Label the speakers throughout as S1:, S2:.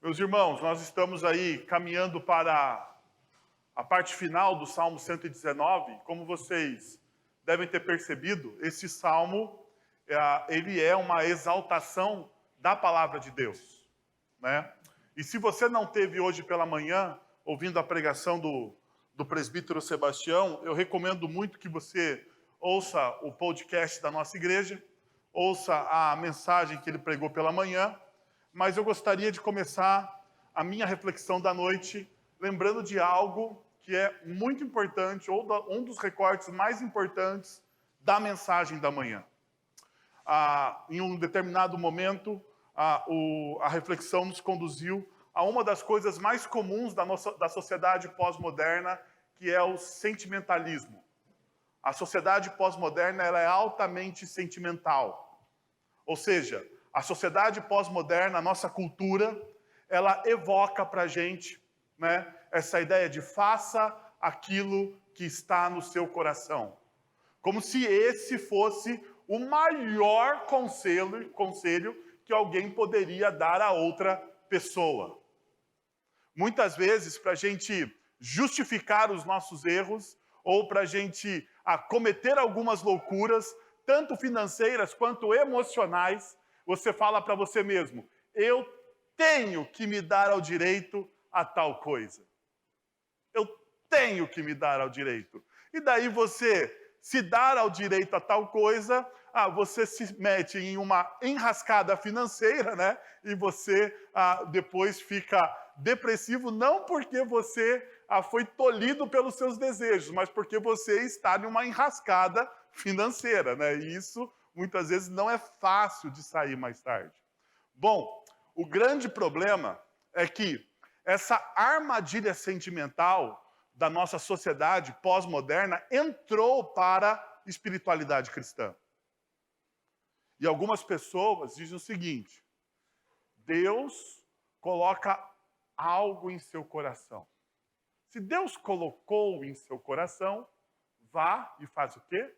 S1: Meus irmãos, nós estamos aí caminhando para a parte final do Salmo 119. Como vocês devem ter percebido, esse salmo ele é uma exaltação da palavra de Deus, né? E se você não teve hoje pela manhã, ouvindo a pregação do presbítero Sebastião, eu recomendo muito que você ouça o podcast da nossa igreja, ouça a mensagem que ele pregou pela manhã. Mas eu gostaria de começar a minha reflexão da noite lembrando de algo que é muito importante, ou um dos recortes mais importantes da mensagem da manhã. Em um determinado momento, a reflexão nos conduziu a uma das coisas mais comuns da sociedade pós-moderna, que é o sentimentalismo. A sociedade pós-moderna ela é altamente sentimental. Ou seja, a sociedade pós-moderna, a nossa cultura, ela evoca para a gente, né, essa ideia de faça aquilo que está no seu coração. Como se esse fosse o maior conselho que alguém poderia dar a outra pessoa. Muitas vezes, para a gente justificar os nossos erros, ou para a gente cometer algumas loucuras, tanto financeiras quanto emocionais, você fala para você mesmo, eu tenho que me dar ao direito a tal coisa. Eu tenho que me dar ao direito. E daí você se dar ao direito a tal coisa, você se mete em uma enrascada financeira, né? E você depois fica depressivo, não porque você foi tolhido pelos seus desejos, mas porque você está em uma enrascada financeira, né? E isso muitas vezes não é fácil de sair mais tarde. Bom, o grande problema é que essa armadilha sentimental da nossa sociedade pós-moderna entrou para a espiritualidade cristã. E algumas pessoas dizem o seguinte: Deus coloca algo em seu coração. Se Deus colocou em seu coração, vá e faz o quê?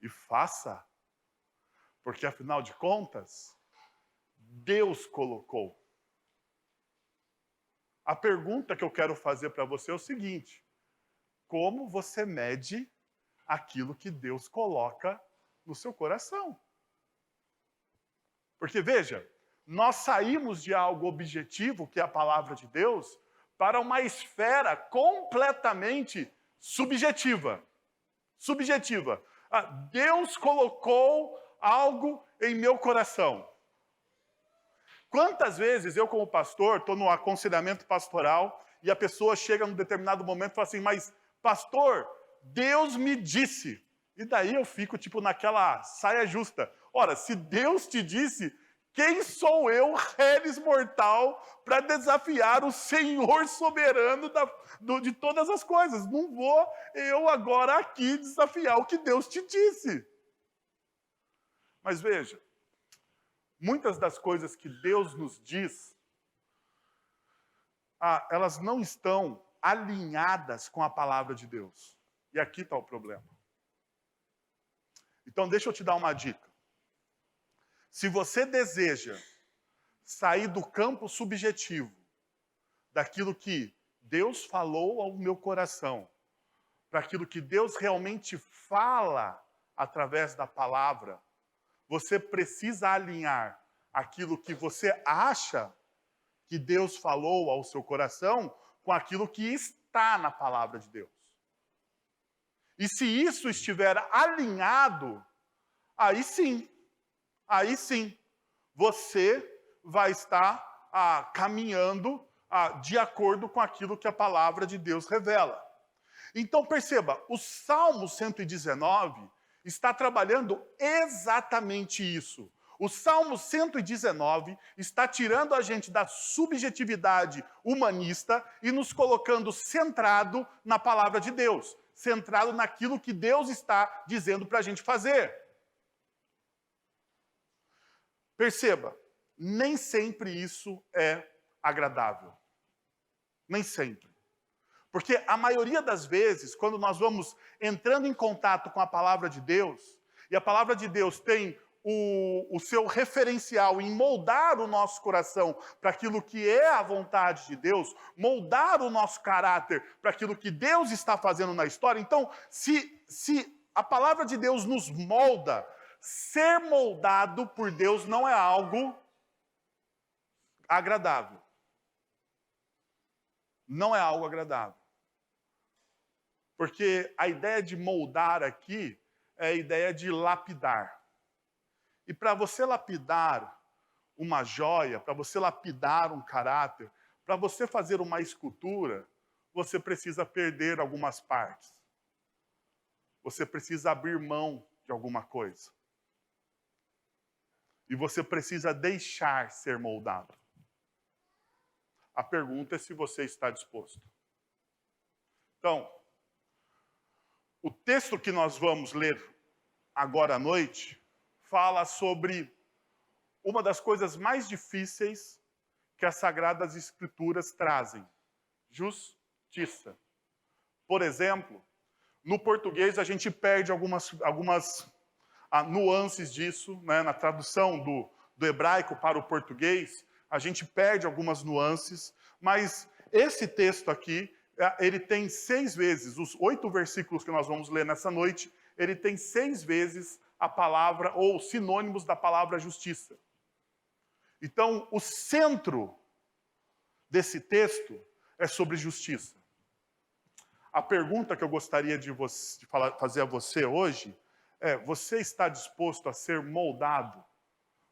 S1: E faça. Porque, afinal de contas, Deus colocou. A pergunta que eu quero fazer para você é o seguinte: como você mede aquilo que Deus coloca no seu coração? Porque, veja, nós saímos de algo objetivo, que é a palavra de Deus, para uma esfera completamente subjetiva. Subjetiva. Deus colocou algo em meu coração. Quantas vezes eu, como pastor, estou no aconselhamento pastoral e a pessoa chega num determinado momento e fala assim, mas pastor, Deus me disse. E daí eu fico tipo naquela saia justa. Ora, se Deus te disse, quem sou eu, reles mortal, para desafiar o Senhor soberano de todas as coisas? Não vou eu agora aqui desafiar o que Deus te disse. Mas veja, muitas das coisas que Deus nos diz, elas não estão alinhadas com a palavra de Deus. E aqui está o problema. Então, deixa eu te dar uma dica. Se você deseja sair do campo subjetivo, daquilo que Deus falou ao meu coração, para aquilo que Deus realmente fala através da palavra, você precisa alinhar aquilo que você acha que Deus falou ao seu coração com aquilo que está na palavra de Deus. E se isso estiver alinhado, aí sim, você vai estar caminhando de acordo com aquilo que a palavra de Deus revela. Então perceba, o Salmo 119 está trabalhando exatamente isso. O Salmo 119 está tirando a gente da subjetividade humanista e nos colocando centrado na palavra de Deus, centrado naquilo que Deus está dizendo para a gente fazer. Perceba, nem sempre isso é agradável. Nem sempre. Porque a maioria das vezes, quando nós vamos entrando em contato com a palavra de Deus, e a palavra de Deus tem o seu referencial em moldar o nosso coração para aquilo que é a vontade de Deus, moldar o nosso caráter para aquilo que Deus está fazendo na história. Então, se a palavra de Deus nos molda, ser moldado por Deus não é algo agradável. Não é algo agradável. Porque a ideia de moldar aqui é a ideia de lapidar. E para você lapidar uma joia, para você lapidar um caráter, para você fazer uma escultura, você precisa perder algumas partes. Você precisa abrir mão de alguma coisa. E você precisa deixar ser moldado. A pergunta é se você está disposto. Então, o texto que nós vamos ler agora à noite fala sobre uma das coisas mais difíceis que as Sagradas Escrituras trazem: justiça. Por exemplo, no português a gente perde algumas nuances disso, né? Na tradução do hebraico para o português, a gente perde algumas nuances, mas esse texto aqui, ele tem 6 vezes, os 8 versículos que nós vamos ler nessa noite, ele tem 6 vezes a palavra, ou sinônimos da palavra justiça. Então, o centro desse texto é sobre justiça. A pergunta que eu gostaria de fazer a você hoje é: você está disposto a ser moldado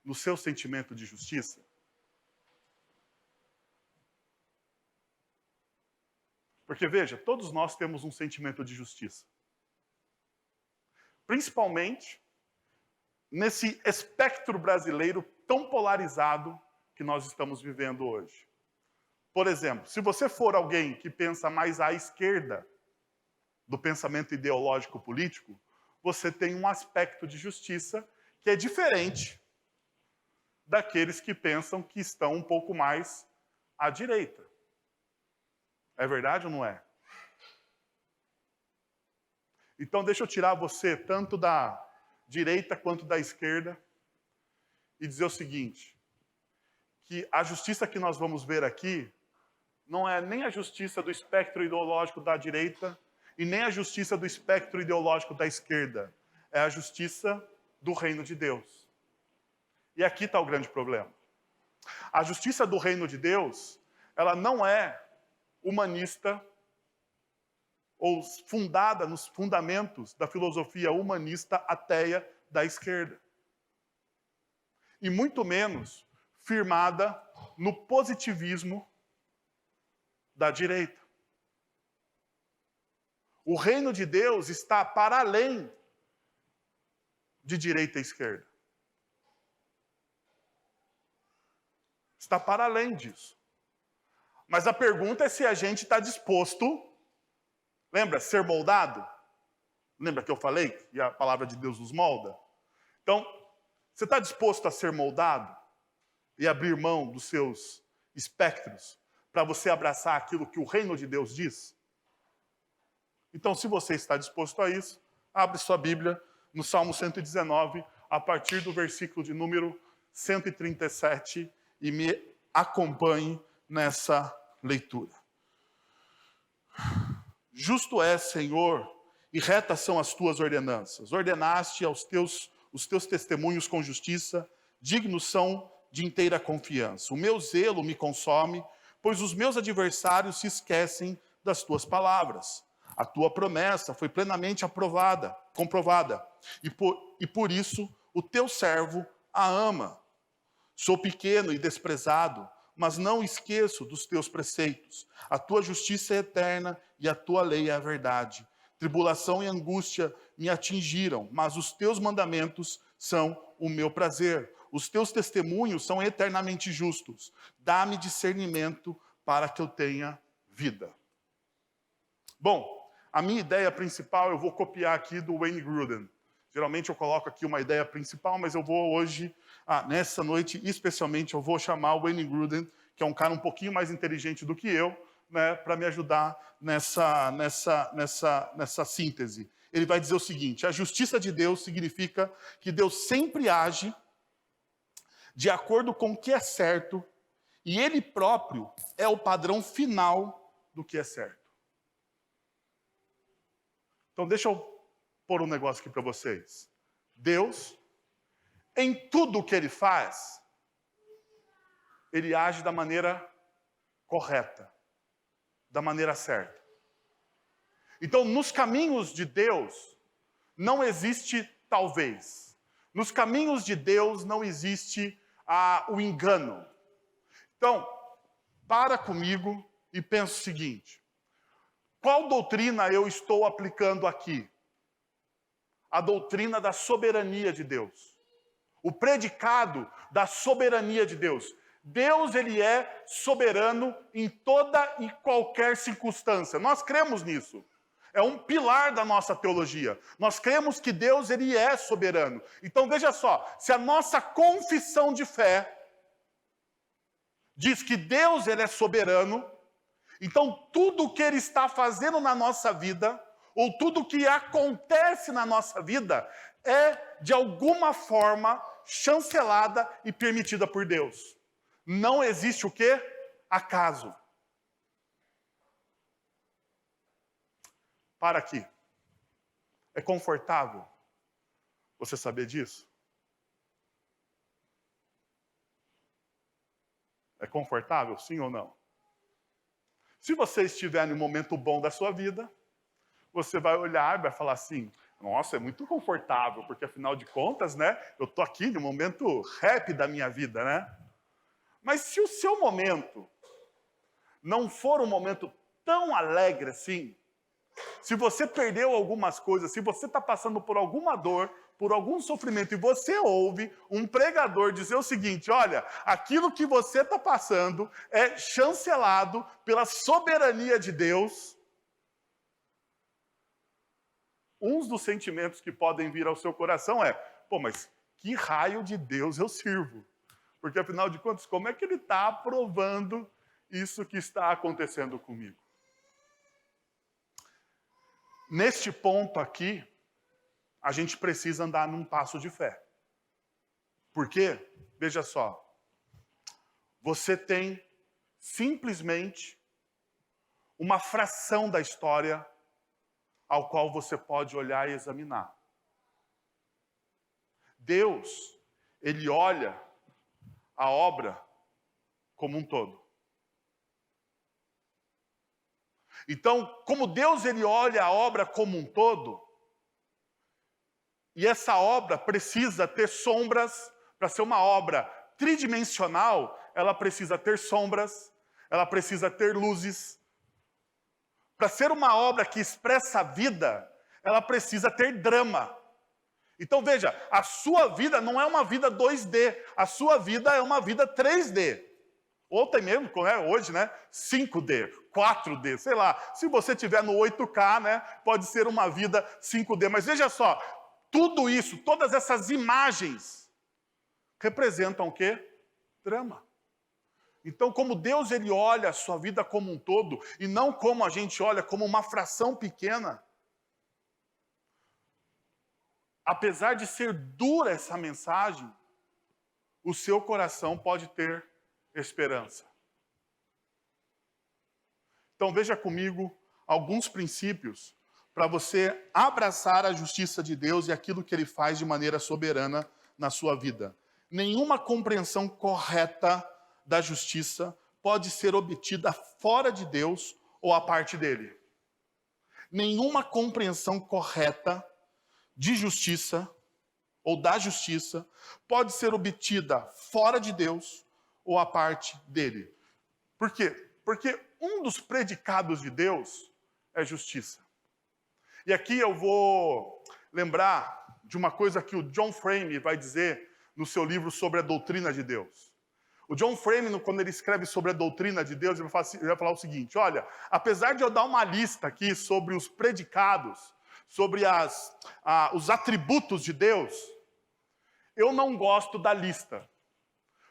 S1: no seu sentimento de justiça? Porque, veja, todos nós temos um sentimento de justiça. Principalmente nesse espectro brasileiro tão polarizado que nós estamos vivendo hoje. Por exemplo, se você for alguém que pensa mais à esquerda do pensamento ideológico político, você tem um aspecto de justiça que é diferente daqueles que pensam que estão um pouco mais à direita. É verdade ou não é? Então, deixa eu tirar você tanto da direita quanto da esquerda e dizer o seguinte: que a justiça que nós vamos ver aqui não é nem a justiça do espectro ideológico da direita e nem a justiça do espectro ideológico da esquerda. É a justiça do reino de Deus. E aqui está o grande problema. A justiça do reino de Deus, ela não é humanista ou fundada nos fundamentos da filosofia humanista ateia da esquerda. E muito menos firmada no positivismo da direita. O reino de Deus está para além de direita e esquerda. Está para além disso. Mas a pergunta é se a gente está disposto, lembra, ser moldado? Lembra que eu falei que a palavra de Deus nos molda? Então, você está disposto a ser moldado e abrir mão dos seus espectros para você abraçar aquilo que o reino de Deus diz? Então, se você está disposto a isso, abre sua Bíblia no Salmo 119, a partir do versículo de número 137, e me acompanhe nessa leitura. Justo és, Senhor, e retas são as tuas ordenanças. Ordenaste os teus testemunhos com justiça, dignos são de inteira confiança. O meu zelo me consome, pois os meus adversários se esquecem das tuas palavras. A tua promessa foi plenamente comprovada, e por isso o teu servo a ama. Sou pequeno e desprezado, mas não esqueço dos teus preceitos. A tua justiça é eterna e a tua lei é a verdade. Tribulação e angústia me atingiram, mas os teus mandamentos são o meu prazer. Os teus testemunhos são eternamente justos. Dá-me discernimento para que eu tenha vida. Bom, a minha ideia principal eu vou copiar aqui do Wayne Grudem. Geralmente eu coloco aqui uma ideia principal, mas eu vou hoje, nessa noite especialmente, eu vou chamar o Wayne Grudem, que é um cara um pouquinho mais inteligente do que eu, né, para me ajudar nessa síntese. ele vai dizer o seguinte: a justiça de Deus significa que Deus sempre age de acordo com o que é certo, e Ele próprio é o padrão final do que é certo. Então deixa eu pôr um negócio aqui para vocês. Deus, em tudo o que Ele faz, Ele age da maneira correta, da maneira certa. Então, nos caminhos de Deus, não existe talvez. Nos caminhos de Deus não existe o engano. Então, para comigo e pensa o seguinte: qual doutrina eu estou aplicando aqui? A doutrina da soberania de Deus. O predicado da soberania de Deus. Deus, ele é soberano em toda e qualquer circunstância. Nós cremos nisso. É um pilar da nossa teologia. Nós cremos que Deus, ele é soberano. Então veja só, se a nossa confissão de fé diz que Deus, ele é soberano, então tudo o que ele está fazendo na nossa vida, ou tudo o que acontece na nossa vida, é de alguma forma chancelada e permitida por Deus. Não existe o quê? Acaso. Para aqui. É confortável você saber disso? É confortável, sim ou não? Se você estiver no momento bom da sua vida, você vai olhar e vai falar assim: nossa, é muito confortável, porque afinal de contas, né, eu estou aqui no momento happy da minha vida, né? Mas se o seu momento não for um momento tão alegre assim, se você perdeu algumas coisas, se você está passando por alguma dor, por algum sofrimento, e você ouve um pregador dizer o seguinte: olha, aquilo que você está passando é chancelado pela soberania de Deus, um dos sentimentos que podem vir ao seu coração é: pô, mas que raio de Deus eu sirvo? Porque afinal de contas, como é que ele está aprovando isso que está acontecendo comigo? Neste ponto aqui, a gente precisa andar num passo de fé. Por quê? Veja só. Você tem simplesmente uma fração da história ao qual você pode olhar e examinar. Deus, ele olha a obra como um todo. Então, como Deus, ele olha a obra como um todo, e essa obra precisa ter sombras, para ser uma obra tridimensional, ela precisa ter sombras, ela precisa ter luzes. Para ser uma obra que expressa a vida, ela precisa ter drama. Então veja, a sua vida não é uma vida 2D, a sua vida é uma vida 3D. Ou tem mesmo, hoje, né, 5D, 4D, sei lá. Se você estiver no 8K, né, pode ser uma vida 5D. Mas veja só, tudo isso, todas essas imagens, representam o quê? Drama. Então, como Deus, ele olha a sua vida como um todo, e não como a gente olha, como uma fração pequena. Apesar de ser dura essa mensagem, o seu coração pode ter esperança. Então veja comigo alguns princípios para você abraçar a justiça de Deus e aquilo que ele faz de maneira soberana na sua vida. Nenhuma compreensão correta da justiça pode ser obtida fora de Deus ou a parte dele. Nenhuma compreensão correta de justiça ou da justiça pode ser obtida fora de Deus ou a parte dele. Por quê? Porque um dos predicados de Deus é justiça. E aqui eu vou lembrar de uma coisa que o John Frame vai dizer no seu livro sobre a doutrina de Deus. O John Frame, quando ele escreve sobre a doutrina de Deus, ele vai falar o seguinte: olha, apesar de eu dar uma lista aqui sobre os predicados, sobre os atributos de Deus, eu não gosto da lista.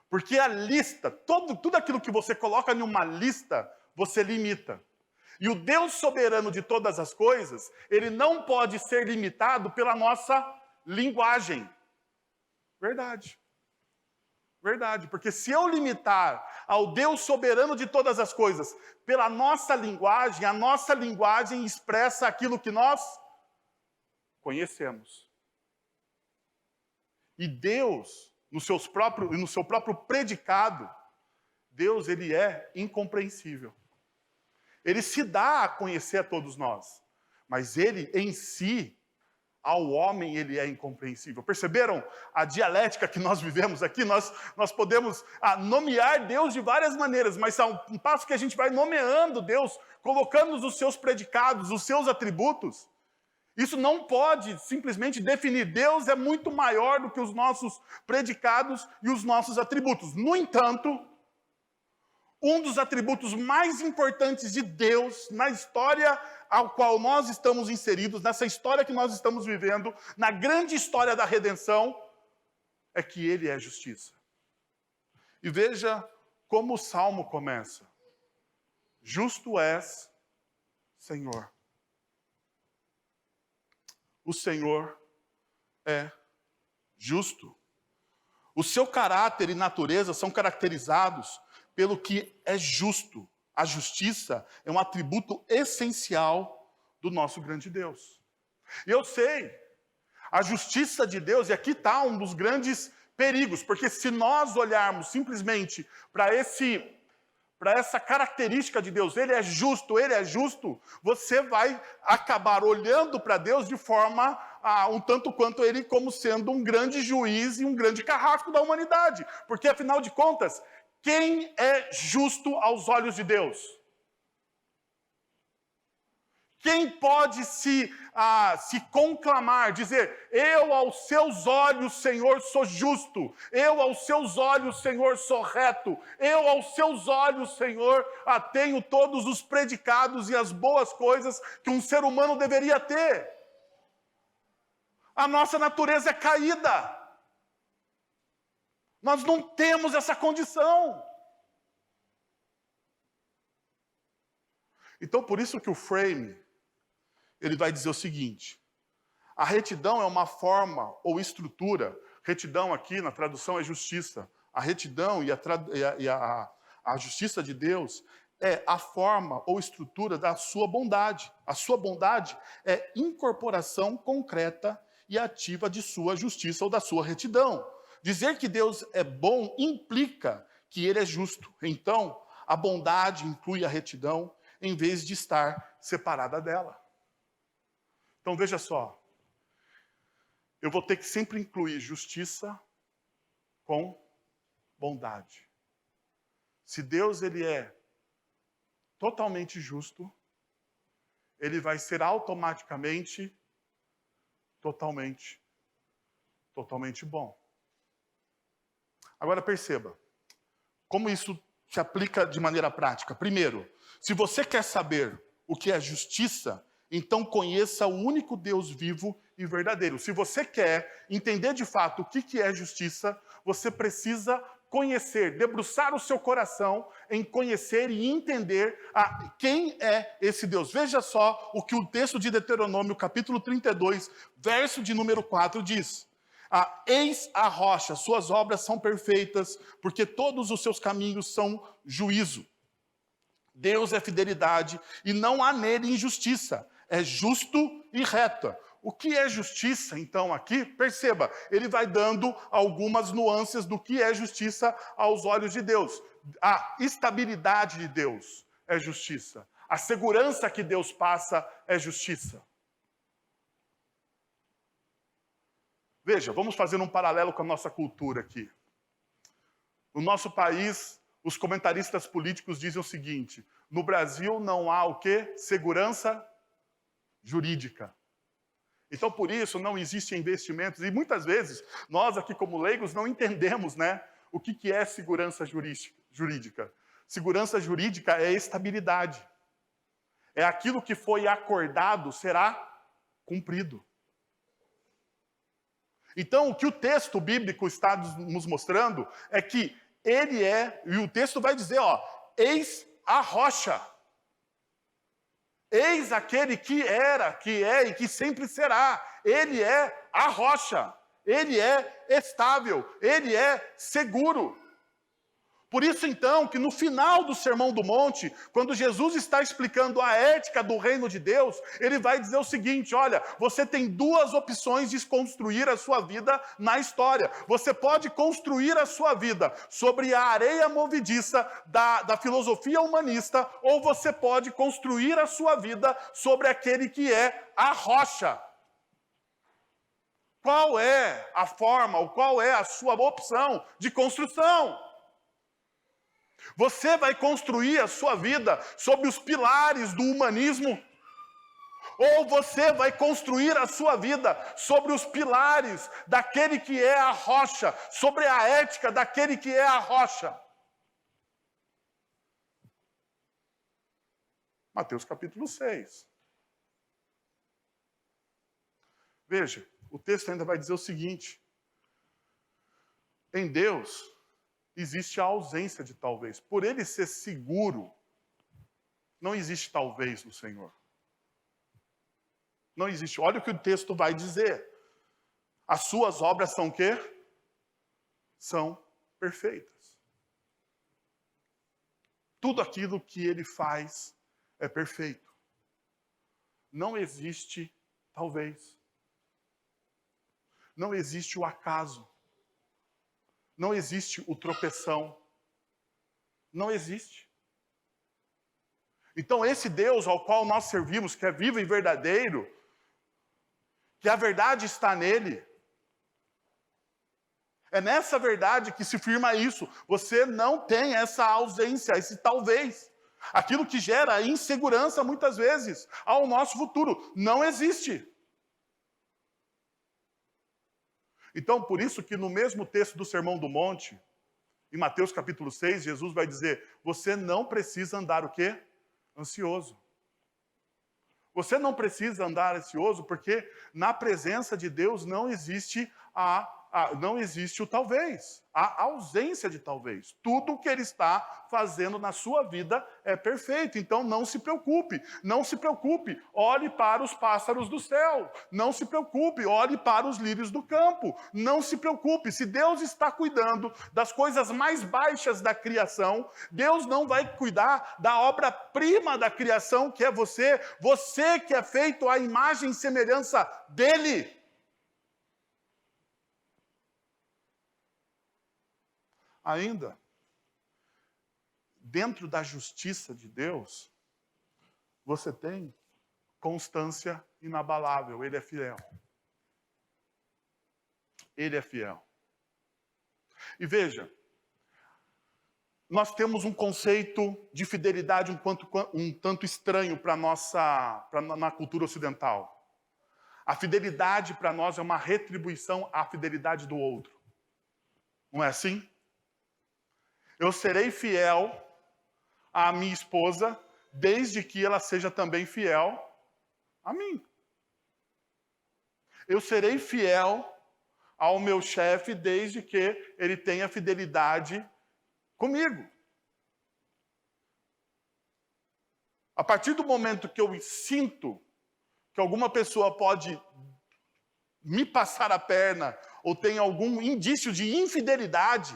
S1: Porque a lista, tudo aquilo que você coloca em uma lista, você limita. E o Deus soberano de todas as coisas, ele não pode ser limitado pela nossa linguagem. Verdade. Verdade, porque se eu limitar ao Deus soberano de todas as coisas pela nossa linguagem, a nossa linguagem expressa aquilo que nós conhecemos. E Deus, no seu próprio predicado, Deus, ele é incompreensível. Ele se dá a conhecer a todos nós, mas ele em si, ao homem, ele é incompreensível. Perceberam a dialética que nós vivemos aqui? Nós podemos nomear Deus de várias maneiras, mas há um passo que a gente vai nomeando Deus, colocando os seus predicados, os seus atributos. Isso não pode simplesmente definir. Deus é muito maior do que os nossos predicados e os nossos atributos. No entanto, um dos atributos mais importantes de Deus na história ao qual nós estamos inseridos, nessa história que nós estamos vivendo, na grande história da redenção, é que ele é justiça. E veja como o Salmo começa. Justo és, Senhor. O Senhor é justo. O seu caráter e natureza são caracterizados pelo que é justo. A justiça é um atributo essencial do nosso grande Deus. E eu sei, a justiça de Deus, e aqui está um dos grandes perigos, porque se nós olharmos simplesmente para essa característica de Deus, ele é justo, você vai acabar olhando para Deus de forma um tanto quanto ele como sendo um grande juiz e um grande carrasco da humanidade. Porque, afinal de contas, quem é justo aos olhos de Deus? Quem pode se conclamar, dizer, eu aos seus olhos, Senhor, sou justo, eu aos seus olhos, Senhor, sou reto, eu aos seus olhos, Senhor, tenho todos os predicados e as boas coisas que um ser humano deveria ter. A nossa natureza é caída. Nós não temos essa condição. Então, por isso que o Frame, ele vai dizer o seguinte: a retidão é uma forma ou estrutura, retidão aqui na tradução é justiça, a retidão e a justiça de Deus é a forma ou estrutura da sua bondade. A sua bondade é incorporação concreta e ativa de sua justiça ou da sua retidão. Dizer que Deus é bom implica que ele é justo. Então, a bondade inclui a retidão em vez de estar separada dela. Então, veja só. Eu vou ter que sempre incluir justiça com bondade. Se Deus ele é totalmente justo, ele vai ser automaticamente totalmente bom. Agora perceba, como isso se aplica de maneira prática. Primeiro, se você quer saber o que é justiça, então conheça o único Deus vivo e verdadeiro. Se você quer entender de fato o que é justiça, você precisa conhecer, debruçar o seu coração em conhecer e entender quem é esse Deus. Veja só o que o texto de Deuteronômio, capítulo 32, verso de número 4 diz. Eis a rocha, suas obras são perfeitas, porque todos os seus caminhos são juízo. Deus é fidelidade e não há nele injustiça. É justo e reto. O que é justiça, então, aqui? Perceba, ele vai dando algumas nuances do que é justiça aos olhos de Deus. A estabilidade de Deus é justiça. A segurança que Deus passa é justiça. Veja, vamos fazer um paralelo com a nossa cultura aqui. No nosso país, os comentaristas políticos dizem o seguinte: no Brasil não há o quê? Segurança jurídica. Então, por isso, não existem investimentos. E muitas vezes, nós aqui como leigos não entendemos, né, o que é segurança jurídica. Segurança jurídica é estabilidade. É aquilo que foi acordado será cumprido. Então, o que o texto bíblico está nos mostrando é que ele é, e o texto vai dizer, eis a rocha. Eis aquele que era, que é e que sempre será. Ele é a rocha. Ele é estável. Ele é seguro. Por isso, então, que no final do Sermão do Monte, quando Jesus está explicando a ética do reino de Deus, ele vai dizer o seguinte: olha, você tem duas opções de construir a sua vida na história. Você pode construir a sua vida sobre a areia movediça da filosofia humanista, ou você pode construir a sua vida sobre aquele que é a rocha. Qual é a forma, ou qual é a sua opção de construção? Você vai construir a sua vida sobre os pilares do humanismo? Ou você vai construir a sua vida sobre os pilares daquele que é a rocha, sobre a ética daquele que é a rocha? Mateus capítulo 6. Veja, o texto ainda vai dizer o seguinte: em Deus existe a ausência de talvez. Por ele ser seguro, não existe talvez no Senhor. Não existe. Olha o que o texto vai dizer. As suas obras são o quê? São perfeitas. Tudo aquilo que ele faz é perfeito. Não existe talvez. Não existe o acaso. Não existe o tropeção. Não existe. Então esse Deus ao qual nós servimos, que é vivo e verdadeiro, que a verdade está nele, é nessa verdade que se firma isso. Você não tem essa ausência, esse talvez. Aquilo que gera insegurança muitas vezes ao nosso futuro não existe. Então, por isso que no mesmo texto do Sermão do Monte, em Mateus capítulo 6, Jesus vai dizer: você não precisa andar o quê? Ansioso. Você não precisa andar ansioso porque na presença de Deus não existe não existe o talvez, a ausência de talvez. Tudo o que Ele está fazendo na sua vida é perfeito. Então não se preocupe, não se preocupe. Olhe para os pássaros do céu. Não se preocupe, olhe para os lírios do campo. Não se preocupe. Se Deus está cuidando das coisas mais baixas da criação, Deus não vai cuidar da obra-prima da criação, que é você. Você que é feito à imagem e semelhança dEle. Ainda, dentro da justiça de Deus, você tem constância inabalável. Ele é fiel. Ele é fiel. E veja, nós temos um conceito de fidelidade um tanto estranho na cultura ocidental. A fidelidade para nós é uma retribuição à fidelidade do outro. Não é assim? Eu serei fiel à minha esposa, desde que ela seja também fiel a mim. Eu serei fiel ao meu chefe, desde que ele tenha fidelidade comigo. A partir do momento que eu sinto que alguma pessoa pode me passar a perna, ou tem algum indício de infidelidade,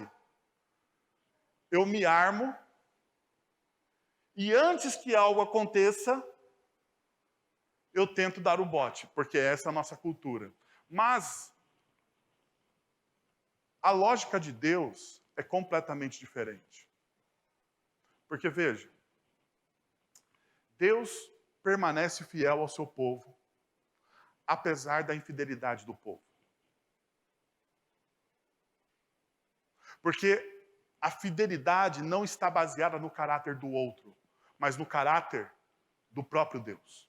S1: eu me armo, e antes que algo aconteça, eu tento dar o bote, porque essa é a nossa cultura. Mas a lógica de Deus é completamente diferente. Porque, veja, Deus permanece fiel ao seu povo, apesar da infidelidade do povo. Porque a fidelidade não está baseada no caráter do outro, mas no caráter do próprio Deus.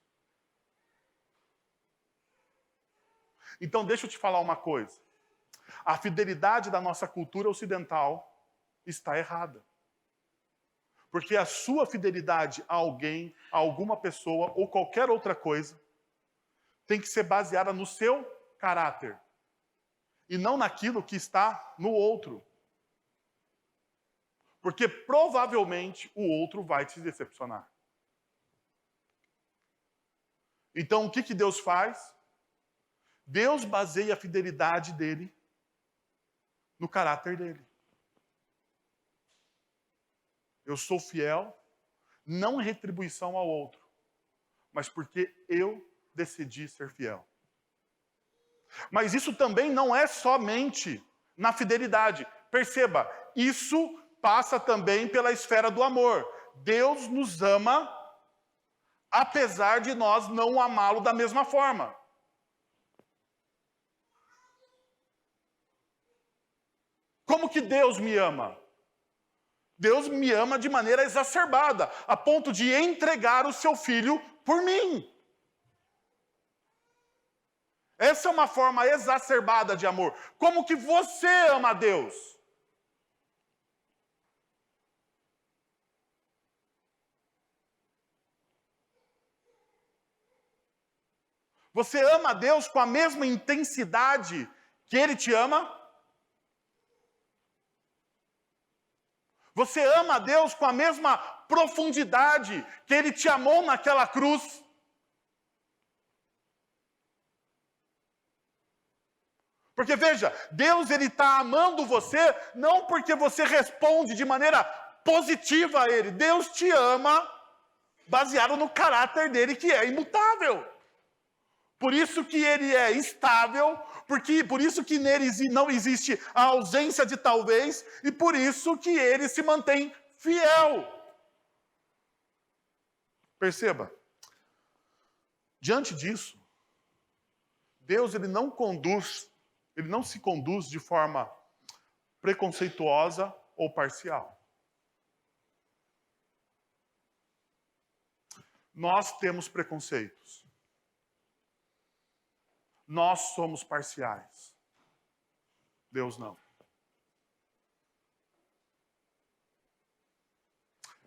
S1: Então, deixa eu te falar uma coisa. A fidelidade da nossa cultura ocidental está errada. Porque a sua fidelidade a alguém, a alguma pessoa ou qualquer outra coisa tem que ser baseada no seu caráter e não naquilo que está no outro. Porque provavelmente o outro vai te decepcionar. Então, o que Deus faz? Deus baseia a fidelidade dele no caráter dele. Eu sou fiel, não em retribuição ao outro, mas porque eu decidi ser fiel. Mas isso também não é somente na fidelidade. Perceba, isso passa também pela esfera do amor. Deus nos ama, apesar de nós não amá-lo da mesma forma. Como que Deus me ama? Deus me ama de maneira exacerbada, a ponto de entregar o seu filho por mim. Essa é uma forma exacerbada de amor. Como que você ama a Deus? Você ama a Deus com a mesma intensidade que Ele te ama? Você ama a Deus com a mesma profundidade que Ele te amou naquela cruz? Porque veja, Deus ele está amando você não porque você responde de maneira positiva a Ele. Deus te ama baseado no caráter dele que é imutável. Por isso que ele é estável, por isso que nele não existe a ausência de talvez, e por isso que ele se mantém fiel. Perceba, diante disso, Deus ele não se conduz de forma preconceituosa ou parcial. Nós temos preconceitos. Nós somos parciais. Deus não.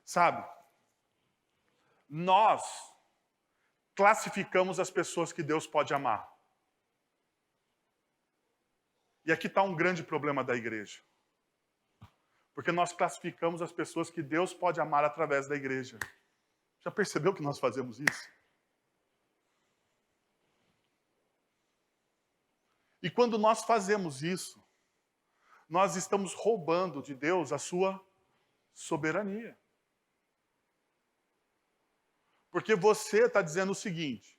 S1: Sabe, nós classificamos as pessoas que Deus pode amar. E aqui está um grande problema da igreja. Porque nós classificamos as pessoas que Deus pode amar através da igreja. Já percebeu que nós fazemos isso? E quando nós fazemos isso, nós estamos roubando de Deus a sua soberania. Porque você está dizendo o seguinte: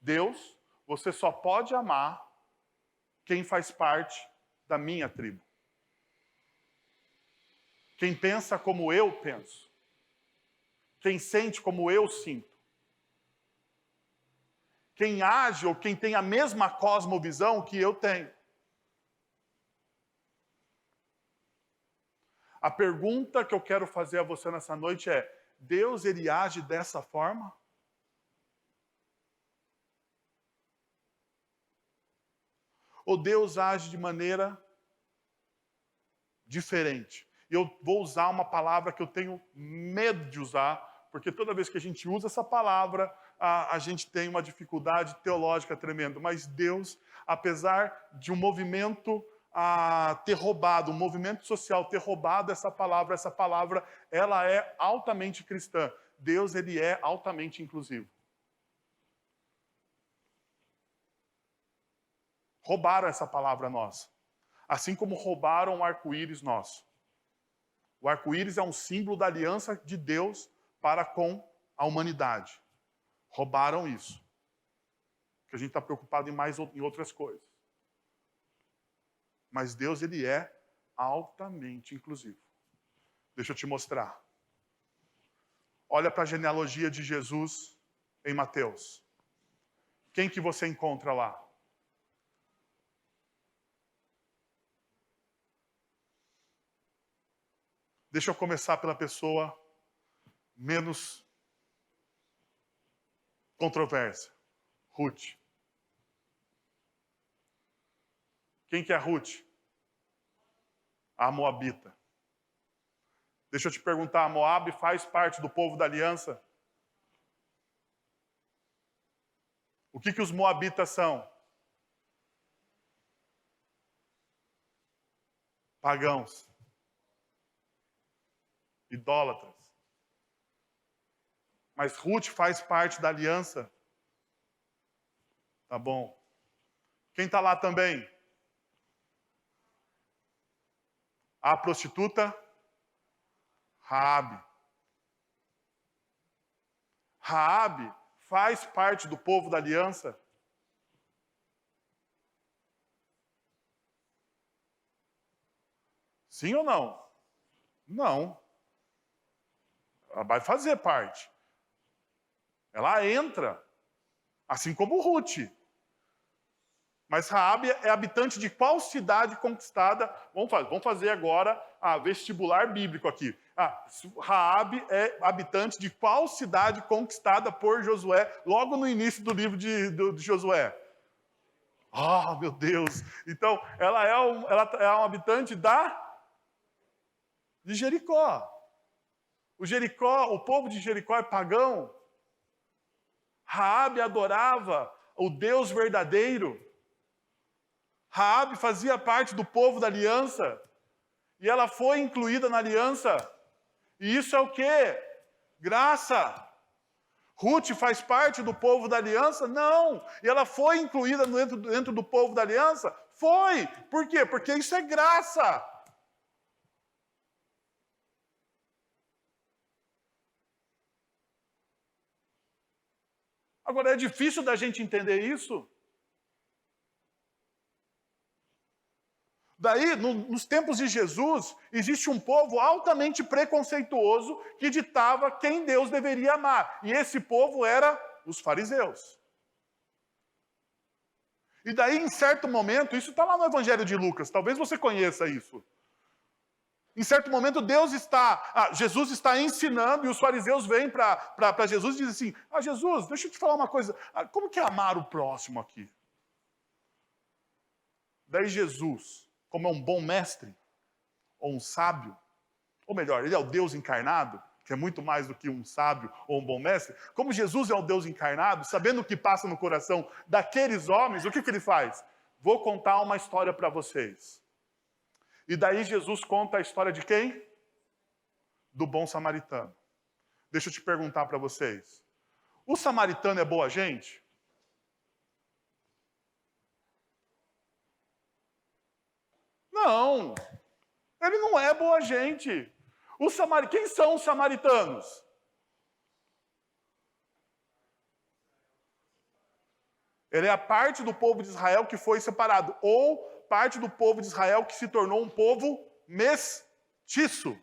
S1: Deus, você só pode amar quem faz parte da minha tribo. Quem pensa como eu penso. Quem sente como eu sinto. Quem age ou quem tem a mesma cosmovisão que eu tenho. A pergunta que eu quero fazer a você nessa noite é: Deus ele age dessa forma? Ou Deus age de maneira diferente? E eu vou usar uma palavra que eu tenho medo de usar, porque toda vez que a gente usa essa palavra, a gente tem uma dificuldade teológica tremenda. Mas Deus, apesar de um movimento ter roubado, um movimento social ter roubado essa palavra, ela é altamente cristã. Deus, ele é altamente inclusivo. Roubaram essa palavra nossa. Assim como roubaram o arco-íris nosso. O arco-íris é um símbolo da aliança de Deus para com a humanidade. Roubaram isso. Porque a gente está preocupado em outras coisas. Mas Deus, ele é altamente inclusivo. Deixa eu te mostrar. Olha para a genealogia de Jesus em Mateus. Quem que você encontra lá? Deixa eu começar pela pessoa menos controversa. Ruth. Quem que é Ruth? A Moabita. Deixa eu te perguntar, a Moab faz parte do povo da aliança? O que os moabitas são? Pagãos. Idólatras. Mas Ruth faz parte da aliança. Tá bom. Quem está lá também? A prostituta Raabe. Raabe faz parte do povo da aliança? Sim ou não? Não. Ela vai fazer parte. Ela entra, assim como Ruth. Mas Raabe é habitante de qual cidade conquistada? Vamos fazer agora a vestibular bíblico aqui. Raabe é habitante de qual cidade conquistada por Josué, logo no início do livro de Josué? Ah, meu Deus! Então, ela é um habitante de Jericó. O povo de Jericó é pagão. Raabe adorava o Deus verdadeiro. Raabe fazia parte do povo da aliança. E ela foi incluída na aliança. E isso é o quê? Graça. Ruth faz parte do povo da aliança? Não. E ela foi incluída dentro do povo da aliança? Foi. Por quê? Porque isso é graça. Agora, é difícil da gente entender isso. Daí, nos tempos de Jesus, existe um povo altamente preconceituoso que ditava quem Deus deveria amar. E esse povo era os fariseus. E daí, em certo momento, isso está lá no Evangelho de Lucas, talvez você conheça isso. Em certo momento, Jesus está ensinando e os fariseus vêm para Jesus e dizem assim, Jesus, deixa eu te falar uma coisa, como que é amar o próximo aqui? Daí Jesus, como é um bom mestre, ou um sábio, ou melhor, ele é o Deus encarnado, que é muito mais do que um sábio ou um bom mestre, como Jesus é o Deus encarnado, sabendo o que passa no coração daqueles homens, o que ele faz? Vou contar uma história para vocês. E daí Jesus conta a história de quem? Do bom samaritano. Deixa eu te perguntar para vocês. O samaritano é boa gente? Não. Ele não é boa gente. Quem são os samaritanos? Ele é a parte do povo de Israel que foi separado, ou parte do povo de Israel que se tornou um povo mestiço,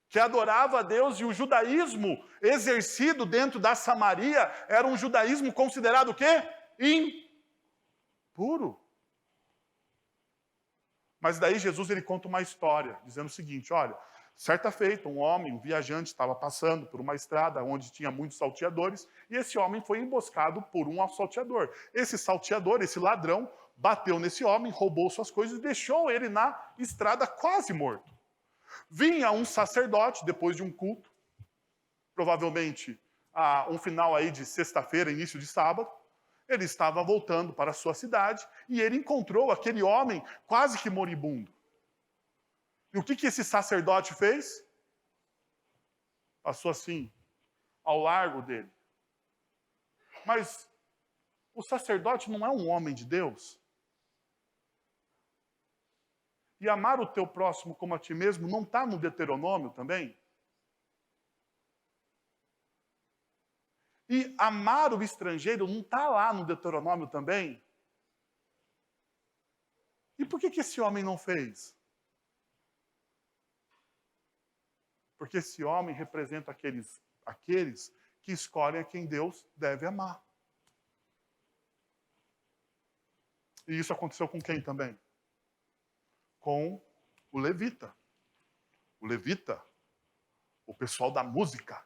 S1: que adorava a Deus, e o judaísmo exercido dentro da Samaria era um judaísmo considerado o quê? Impuro. Mas daí Jesus ele conta uma história, dizendo o seguinte, olha, certa feita um viajante, estava passando por uma estrada onde tinha muitos salteadores, e esse homem foi emboscado por um salteador. Esse salteador, esse ladrão, bateu nesse homem, roubou suas coisas e deixou ele na estrada quase morto. Vinha um sacerdote, depois de um culto, provavelmente um final aí de sexta-feira, início de sábado, ele estava voltando para a sua cidade e ele encontrou aquele homem quase que moribundo. E o que esse sacerdote fez? Passou assim, ao largo dele. Mas o sacerdote não é um homem de Deus? E amar o teu próximo como a ti mesmo não está no Deuteronômio também? E amar o estrangeiro não está lá no Deuteronômio também? E por que esse homem não fez? Porque esse homem representa aqueles que escolhem a quem Deus deve amar. E isso aconteceu com quem também? Com o levita. O levita, o pessoal da música.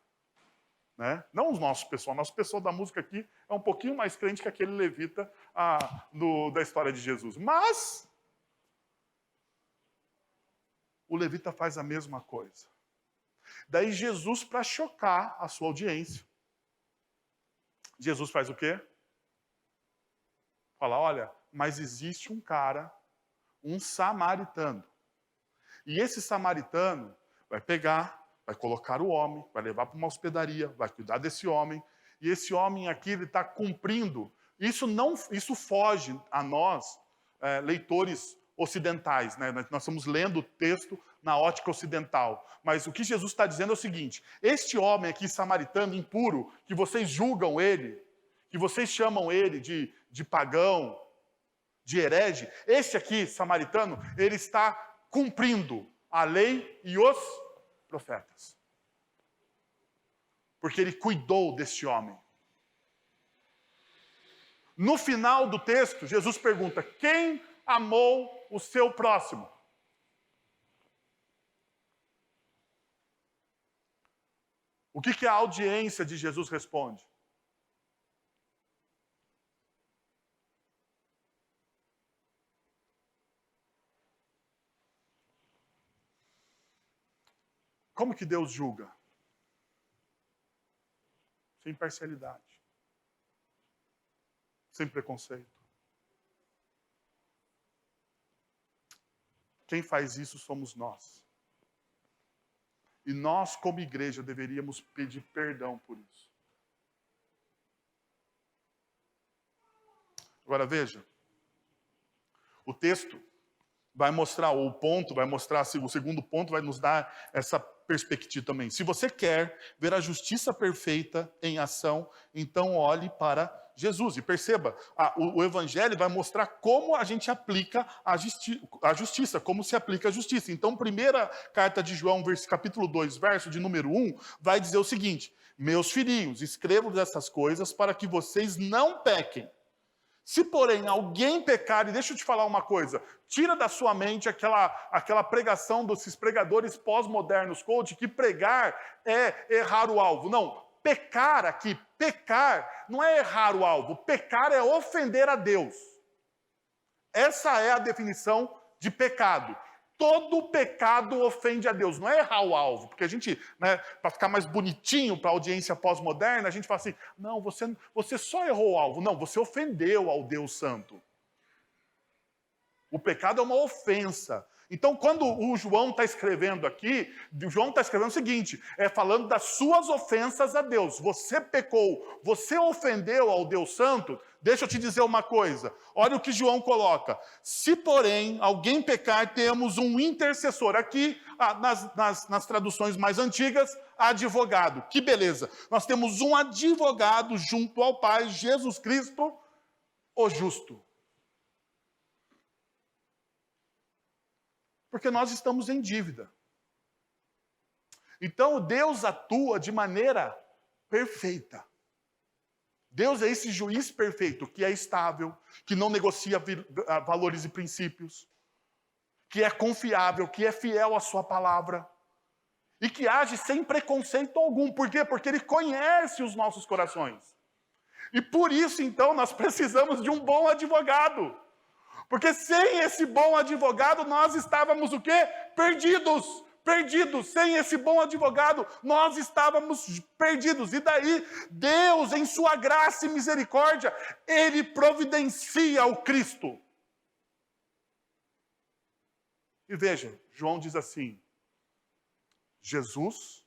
S1: Né? Não o nosso pessoal da música aqui é um pouquinho mais crente que aquele levita da história de Jesus. Mas o levita faz a mesma coisa. Daí Jesus, para chocar a sua audiência, Jesus faz o quê? Fala, olha, mas existe um cara, um samaritano. E esse samaritano vai pegar, vai colocar o homem, vai levar para uma hospedaria, vai cuidar desse homem. E esse homem aqui, ele está cumprindo. Isso foge a nós, leitores ocidentais, né? Nós estamos lendo o texto na ótica ocidental. Mas o que Jesus está dizendo é o seguinte: este homem aqui, samaritano, impuro, que vocês julgam ele, que vocês chamam ele de pagão, de herege, esse aqui, samaritano, ele está cumprindo a lei e os profetas. Porque ele cuidou deste homem. No final do texto, Jesus pergunta: quem amou o seu próximo? O que a audiência de Jesus responde? Como que Deus julga? Sem parcialidade. Sem preconceito. Quem faz isso somos nós. E nós, como igreja, deveríamos pedir perdão por isso. Agora veja, o texto vai mostrar, ou o ponto vai mostrar, o segundo ponto vai nos dar essa perspectiva também. Se você quer ver a justiça perfeita em ação, então olhe para Jesus. E perceba, o Evangelho vai mostrar como a gente aplica a justiça, como se aplica a justiça. Então, primeira carta de João, capítulo 2, verso de número 1, vai dizer o seguinte: meus filhinhos, escrevo essas coisas para que vocês não pequem. Se, porém, alguém pecar, e deixa eu te falar uma coisa, tira da sua mente aquela pregação desses pregadores pós-modernos, coach, que pregar é errar o alvo. Não, pecar aqui, pecar não é errar o alvo, pecar é ofender a Deus. Essa é a definição de pecado. Todo pecado ofende a Deus, não é errar o alvo. Porque a gente, para ficar mais bonitinho para a audiência pós-moderna, a gente fala assim: não, você só errou o alvo. Não, você ofendeu ao Deus Santo. O pecado é uma ofensa. Então, quando o João está escrevendo aqui, o João está escrevendo o seguinte, falando das suas ofensas a Deus. Você pecou, você ofendeu ao Deus Santo. Deixa eu te dizer uma coisa. Olha o que João coloca. Se, porém, alguém pecar, temos um intercessor. Aqui, nas traduções mais antigas, advogado. Que beleza. Nós temos um advogado junto ao Pai, Jesus Cristo, o justo. Porque nós estamos em dívida. Então, Deus atua de maneira perfeita. Deus é esse juiz perfeito, que é estável, que não negocia valores e princípios, que é confiável, que é fiel à sua palavra, e que age sem preconceito algum. Por quê? Porque Ele conhece os nossos corações. E por isso, então, nós precisamos de um bom advogado. Porque sem esse bom advogado, nós estávamos o quê? Perdidos. Perdidos. Sem esse bom advogado, nós estávamos perdidos. E daí, Deus, em sua graça e misericórdia, Ele providencia o Cristo. E veja, João diz assim, Jesus,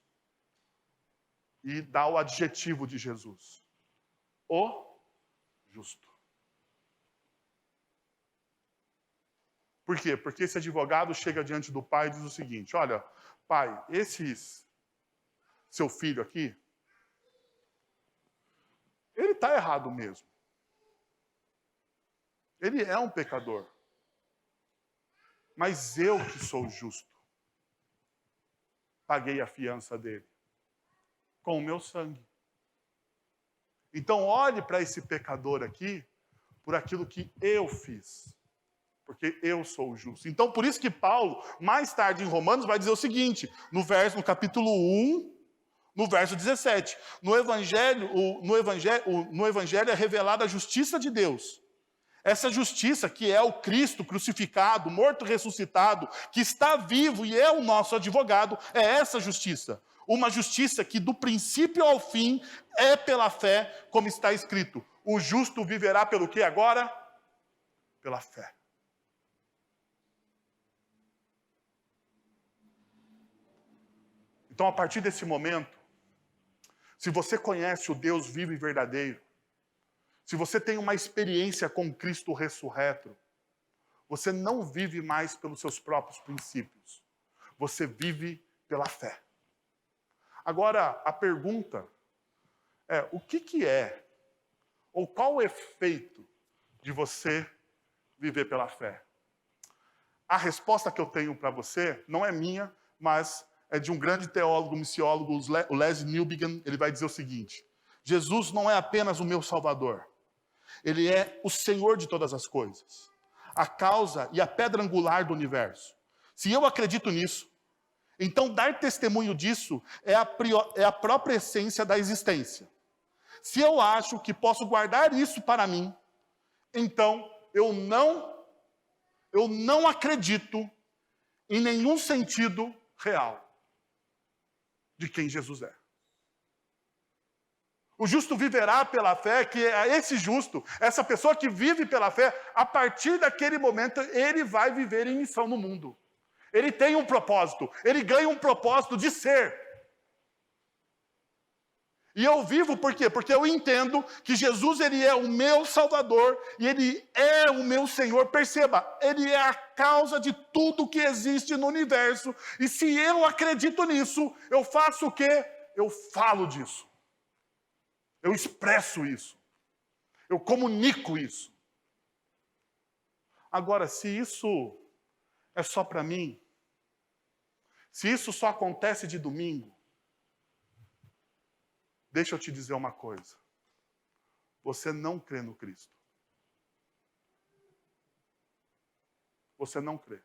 S1: e dá o adjetivo de Jesus. O justo. Por quê? Porque esse advogado chega diante do pai e diz o seguinte: olha, pai, seu filho aqui, ele está errado mesmo. Ele é um pecador. Mas eu que sou justo, paguei a fiança dele com o meu sangue. Então olhe para esse pecador aqui por aquilo que eu fiz. Porque eu sou o justo. Então, por isso que Paulo, mais tarde em Romanos, vai dizer o seguinte, no capítulo 1, no verso 17. No Evangelho é revelada a justiça de Deus. Essa justiça que é o Cristo crucificado, morto, ressuscitado, que está vivo e é o nosso advogado, é essa justiça. Uma justiça que do princípio ao fim é pela fé, como está escrito. O justo viverá pelo que agora? Pela fé. Então, a partir desse momento, se você conhece o Deus vivo e verdadeiro, se você tem uma experiência com Cristo ressurreto, você não vive mais pelos seus próprios princípios. Você vive pela fé. Agora, a pergunta é, o que é, ou qual o efeito de você viver pela fé? A resposta que eu tenho para você não é minha, mas é de um grande teólogo, missiólogo, o Leslie Newbigin. Ele vai dizer o seguinte: Jesus não é apenas o meu Salvador. Ele é o Senhor de todas as coisas, a causa e a pedra angular do universo. Se eu acredito nisso, então dar testemunho disso é a própria essência da existência. Se eu acho que posso guardar isso para mim, então eu não acredito em nenhum sentido real de quem Jesus é. O justo viverá pela fé, que é esse justo, essa pessoa que vive pela fé, a partir daquele momento, ele vai viver em missão no mundo. Ele tem um propósito, ele ganha um propósito de ser. E eu vivo por quê? Porque eu entendo que Jesus, ele é o meu Salvador e ele é o meu Senhor. Perceba, ele é a causa de tudo que existe no universo. E se eu acredito nisso, eu faço o quê? Eu falo disso. Eu expresso isso. Eu comunico isso. Agora, se isso é só para mim, se isso só acontece de domingo, deixa eu te dizer uma coisa. Você não crê no Cristo. Você não crê.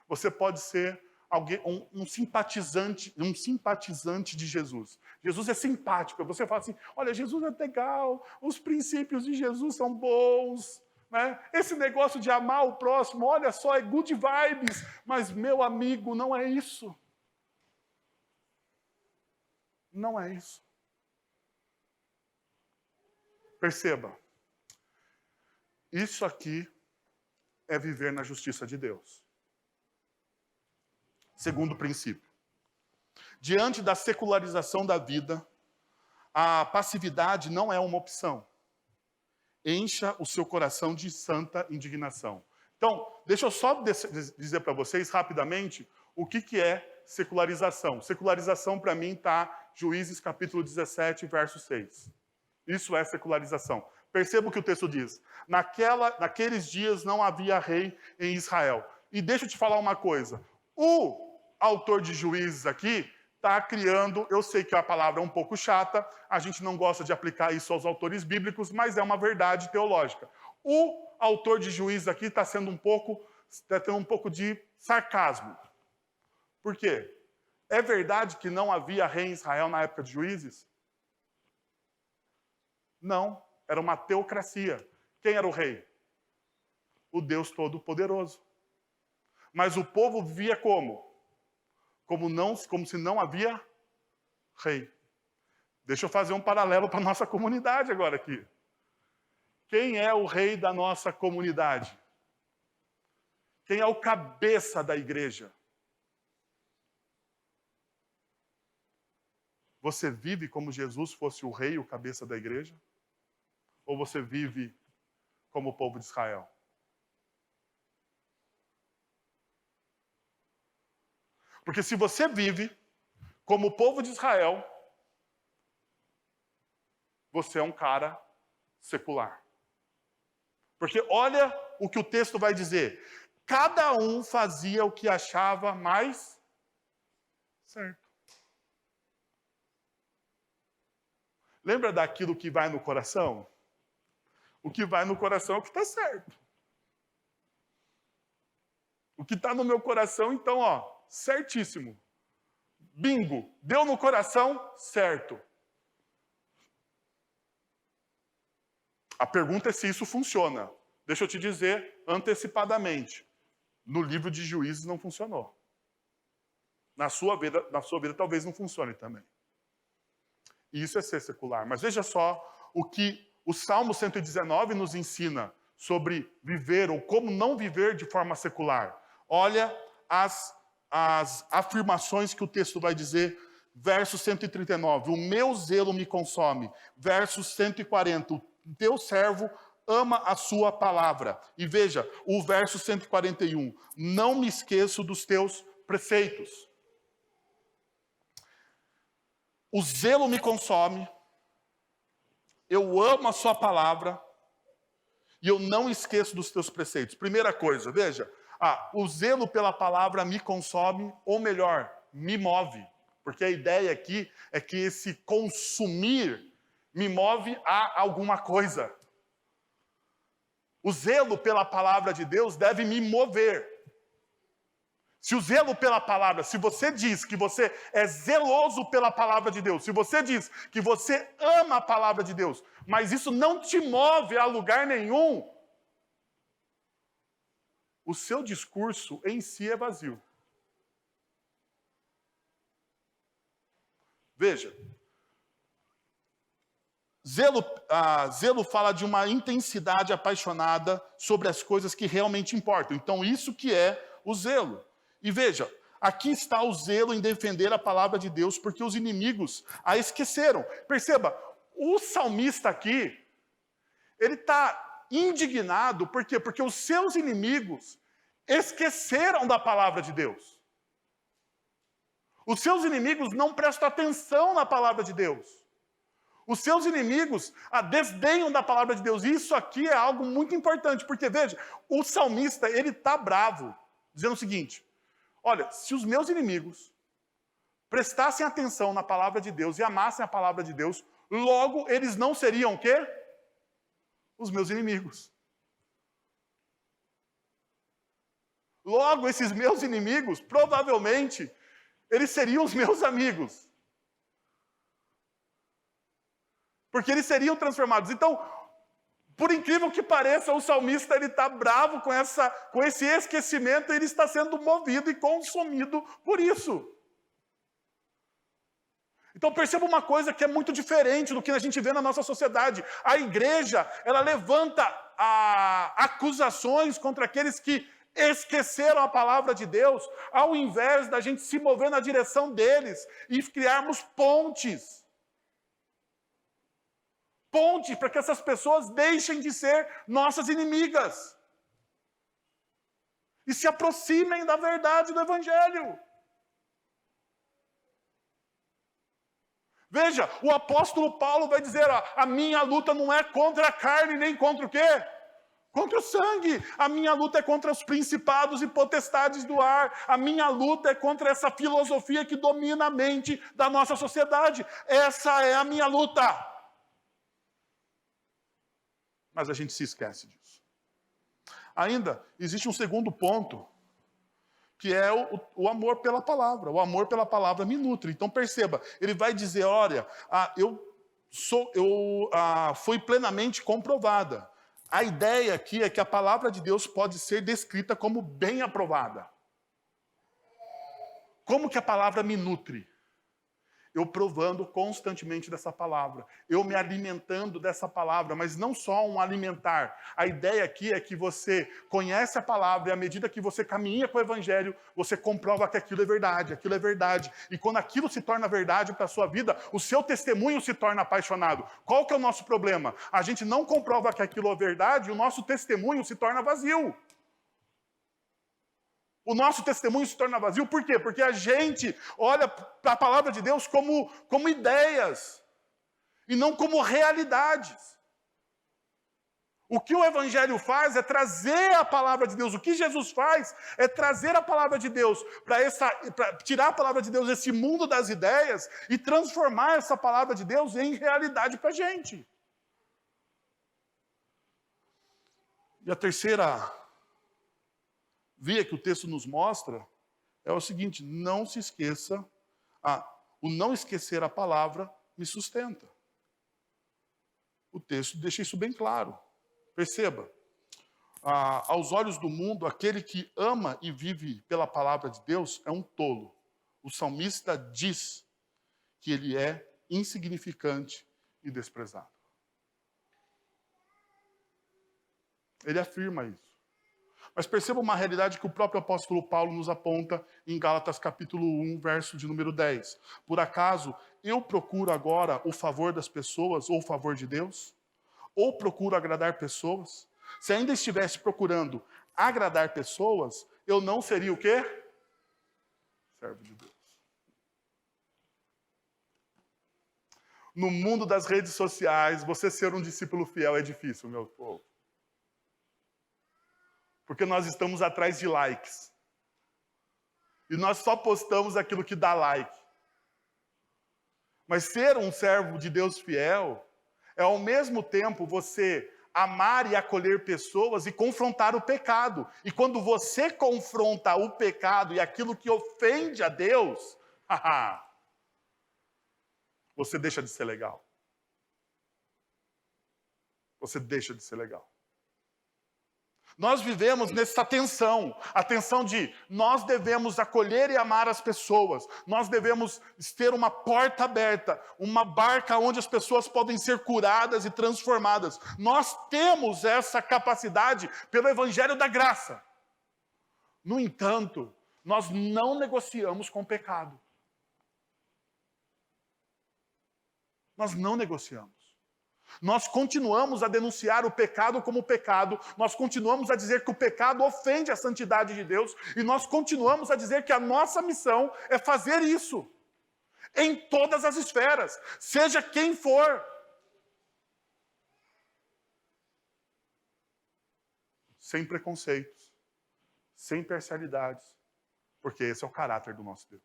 S1: Você pode ser alguém, um simpatizante de Jesus. Jesus é simpático. Você fala assim, olha, Jesus é legal, os princípios de Jesus são bons, né? Esse negócio de amar o próximo, olha só, é good vibes. Mas, meu amigo, não é isso. Não é isso. Perceba, isso aqui é viver na justiça de Deus. Segundo princípio. Diante da secularização da vida, a passividade não é uma opção. Encha o seu coração de santa indignação. Então, deixa eu só dizer para vocês rapidamente o que é secularização. Secularização, para mim, está Juízes capítulo 17, verso 6. Isso é secularização. Perceba o que o texto diz. Naqueles dias não havia rei em Israel. E deixa eu te falar uma coisa. O autor de Juízes aqui está criando, eu sei que a palavra é um pouco chata, a gente não gosta de aplicar isso aos autores bíblicos, mas é uma verdade teológica. O autor de Juízes aqui está tendo um pouco de sarcasmo. Por quê? É verdade que não havia rei em Israel na época de Juízes? Não, era uma teocracia. Quem era o rei? O Deus Todo-Poderoso. Mas o povo vivia como? Como se não havia rei. Deixa eu fazer um paralelo para a nossa comunidade agora aqui. Quem é o rei da nossa comunidade? Quem é o cabeça da igreja? Você vive como Jesus fosse o rei e o cabeça da igreja? Ou você vive como o povo de Israel? Porque se você vive como o povo de Israel, você é um cara secular. Porque olha o que o texto vai dizer. Cada um fazia o que achava mais certo. Lembra daquilo que vai no coração? O que vai no coração é o que está certo. O que está no meu coração, então, certíssimo. Bingo, deu no coração, certo. A pergunta é se isso funciona. Deixa eu te dizer antecipadamente. No livro de Juízes não funcionou. Na sua vida talvez não funcione também. E isso é ser secular. Mas veja só o que o Salmo 119 nos ensina sobre viver ou como não viver de forma secular. Olha as afirmações que o texto vai dizer Verso 139, o meu zelo me consome. Verso 140, o teu servo ama a sua palavra. E veja, o verso 141, não me esqueço dos teus preceitos. O zelo me consome, eu amo a sua palavra, e eu não esqueço dos teus preceitos. Primeira coisa, veja, o zelo pela palavra me consome, ou melhor, me move. Porque a ideia aqui é que esse consumir me move a alguma coisa. O zelo pela palavra de Deus deve me mover. Se o zelo pela palavra, se você diz que você é zeloso pela palavra de Deus, se você diz que você ama a palavra de Deus, mas isso não te move a lugar nenhum, o seu discurso em si é vazio. Veja, zelo fala de uma intensidade apaixonada sobre as coisas que realmente importam. Então, isso que é o zelo. E veja, aqui está o zelo em defender a palavra de Deus, porque os inimigos a esqueceram. Perceba, o salmista aqui, ele está indignado, por quê? Porque os seus inimigos esqueceram da palavra de Deus. Os seus inimigos não prestam atenção na palavra de Deus. Os seus inimigos desdenham da palavra de Deus. Isso aqui é algo muito importante, porque, veja, o salmista, ele está bravo, dizendo o seguinte, olha, se os meus inimigos prestassem atenção na palavra de Deus e amassem a palavra de Deus, logo eles não seriam o quê? Os meus inimigos. Logo, esses meus inimigos, provavelmente, eles seriam os meus amigos. Porque eles seriam transformados. Então, por incrível que pareça, o salmista está bravo com esse esquecimento, e ele está sendo movido e consumido por isso. Então perceba uma coisa que é muito diferente do que a gente vê na nossa sociedade. A igreja, ela levanta acusações contra aqueles que esqueceram a palavra de Deus, ao invés da gente se mover na direção deles e criarmos pontes. Pontes para que essas pessoas deixem de ser nossas inimigas e se aproximem da verdade do Evangelho. Veja, o apóstolo Paulo vai dizer, a minha luta não é contra a carne, nem contra o quê? Contra o sangue. A minha luta é contra os principados e potestades do ar. A minha luta é contra essa filosofia que domina a mente da nossa sociedade. Essa é a minha luta. Mas a gente se esquece disso. Ainda existe um segundo ponto, que é o amor pela palavra. O amor pela palavra me nutre. Então perceba, ele vai dizer, olha, foi plenamente comprovada. A ideia aqui é que a palavra de Deus pode ser descrita como bem aprovada. Como que a palavra me nutre? Eu provando constantemente dessa palavra, eu me alimentando dessa palavra, mas não só um alimentar. A ideia aqui é que você conhece a palavra e à medida que você caminha com o Evangelho, você comprova que aquilo é verdade, aquilo é verdade. E quando aquilo se torna verdade para a sua vida, o seu testemunho se torna apaixonado. Qual que é o nosso problema? A gente não comprova que aquilo é verdade e o nosso testemunho se torna vazio. O nosso testemunho se torna vazio, por quê? Porque a gente olha para a palavra de Deus como ideias, e não como realidades. O que o Evangelho faz é trazer a palavra de Deus. O que Jesus faz é trazer a palavra de Deus, para tirar a palavra de Deus desse mundo das ideias, e transformar essa palavra de Deus em realidade para a gente. E a terceira via que o texto nos mostra é o seguinte, não se esqueça, o não esquecer a palavra me sustenta. O texto deixa isso bem claro. Perceba, aos olhos do mundo, aquele que ama e vive pela palavra de Deus é um tolo. O salmista diz que ele é insignificante e desprezado. Ele afirma isso. Mas perceba uma realidade que o próprio apóstolo Paulo nos aponta em Gálatas capítulo 1, verso de número 10. Por acaso eu procuro agora o favor das pessoas ou o favor de Deus? Ou procuro agradar pessoas? Se ainda estivesse procurando agradar pessoas, eu não seria o quê? Servo de Deus. No mundo das redes sociais, você ser um discípulo fiel é difícil, meu povo. Porque nós estamos atrás de likes. E nós só postamos aquilo que dá like. Mas ser um servo de Deus fiel é ao mesmo tempo você amar e acolher pessoas e confrontar o pecado. E quando você confronta o pecado e aquilo que ofende a Deus, você deixa de ser legal. Você deixa de ser legal. Nós vivemos nessa tensão, a tensão de nós devemos acolher e amar as pessoas, nós devemos ter uma porta aberta, uma barca onde as pessoas podem ser curadas e transformadas. Nós temos essa capacidade pelo Evangelho da Graça. No entanto, nós não negociamos com o pecado. Nós não negociamos. Nós continuamos a denunciar o pecado como pecado, nós continuamos a dizer que o pecado ofende a santidade de Deus, e nós continuamos a dizer que a nossa missão é fazer isso, em todas as esferas, seja quem for. Sem preconceitos, sem parcialidades, porque esse é o caráter do nosso Deus.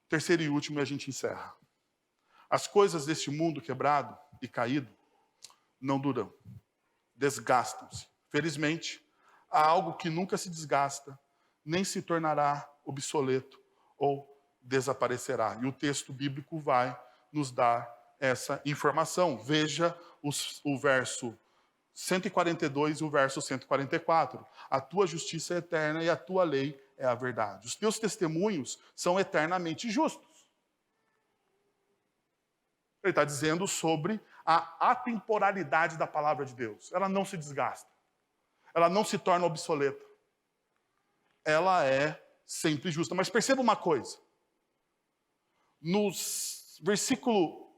S1: Terceiro e último, e a gente encerra. As coisas deste mundo quebrado e caído não duram, desgastam-se. Felizmente, há algo que nunca se desgasta, nem se tornará obsoleto ou desaparecerá. E o texto bíblico vai nos dar essa informação. Veja o verso 142 e o verso 144. A tua justiça é eterna e a tua lei é a verdade. Os teus testemunhos são eternamente justos. Ele está dizendo sobre a atemporalidade da palavra de Deus. Ela não se desgasta. Ela não se torna obsoleta. Ela é sempre justa. Mas perceba uma coisa. No versículo